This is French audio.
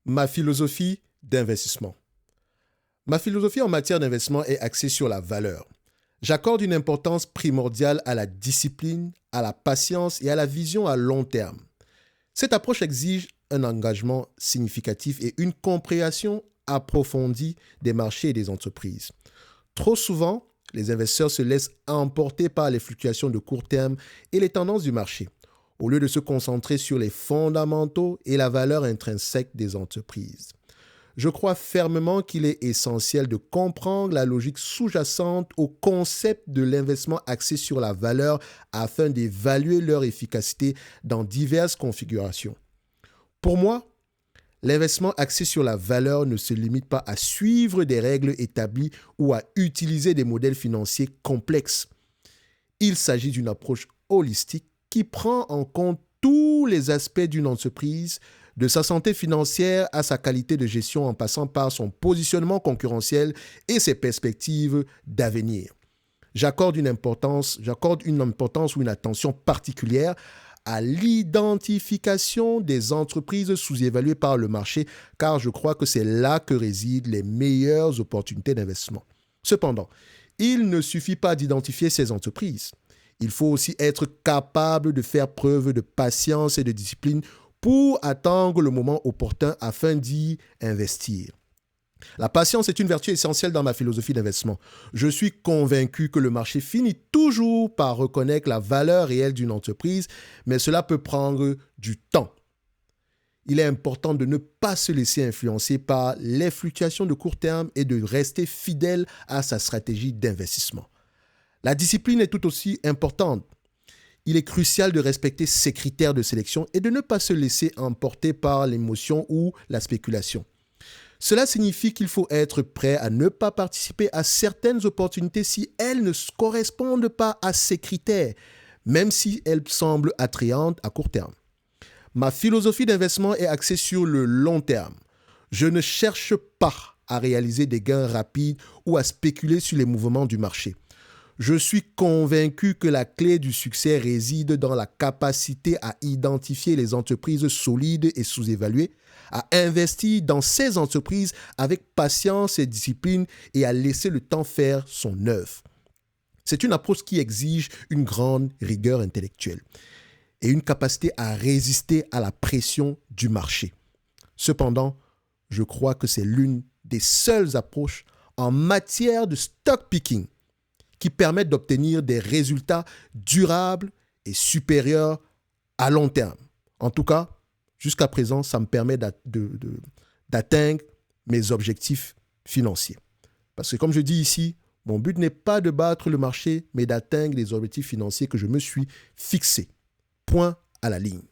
Ma philosophie d'investissement. Ma philosophie en matière d'investissement est axée sur la valeur. J'accorde une importance primordiale à la discipline, à la patience et à la vision à long terme. Cette approche exige un engagement significatif et une compréhension approfondie des marchés et des entreprises. Trop souvent, les investisseurs se laissent emporter par les fluctuations de court terme et les tendances du marché, au lieu de se concentrer sur les fondamentaux et la valeur intrinsèque des entreprises. Je crois fermement qu'il est essentiel de comprendre la logique sous-jacente au concept de l'investissement axé sur la valeur afin d'évaluer leur efficacité dans diverses configurations. Pour moi, l'investissement axé sur la valeur ne se limite pas à suivre des règles établies ou à utiliser des modèles financiers complexes. Il s'agit d'une approche holistique qui prend en compte tous les aspects d'une entreprise, de sa santé financière à sa qualité de gestion en passant par son positionnement concurrentiel et ses perspectives d'avenir. J'accorde une importance ou une attention particulière à l'identification des entreprises sous-évaluées par le marché, car je crois que c'est là que résident les meilleures opportunités d'investissement. Cependant, il ne suffit pas d'identifier ces entreprises. Il faut aussi être capable de faire preuve de patience et de discipline pour attendre le moment opportun afin d'y investir. La patience est une vertu essentielle dans ma philosophie d'investissement. Je suis convaincu que le marché finit toujours par reconnaître la valeur réelle d'une entreprise, mais cela peut prendre du temps. Il est important de ne pas se laisser influencer par les fluctuations de court terme et de rester fidèle à sa stratégie d'investissement. La discipline est tout aussi importante. Il est crucial de respecter ces critères de sélection et de ne pas se laisser emporter par l'émotion ou la spéculation. Cela signifie qu'il faut être prêt à ne pas participer à certaines opportunités si elles ne correspondent pas à ces critères, même si elles semblent attrayantes à court terme. Ma philosophie d'investissement est axée sur le long terme. Je ne cherche pas à réaliser des gains rapides ou à spéculer sur les mouvements du marché. Je suis convaincu que la clé du succès réside dans la capacité à identifier les entreprises solides et sous-évaluées, à investir dans ces entreprises avec patience et discipline et à laisser le temps faire son œuvre. C'est une approche qui exige une grande rigueur intellectuelle et une capacité à résister à la pression du marché. Cependant, je crois que c'est l'une des seules approches en matière de stock picking qui permettent d'obtenir des résultats durables et supérieurs à long terme. En tout cas, jusqu'à présent, ça me permet d'atteindre mes objectifs financiers. Parce que comme je dis ici, mon but n'est pas de battre le marché, mais d'atteindre les objectifs financiers que je me suis fixés. Point à la ligne.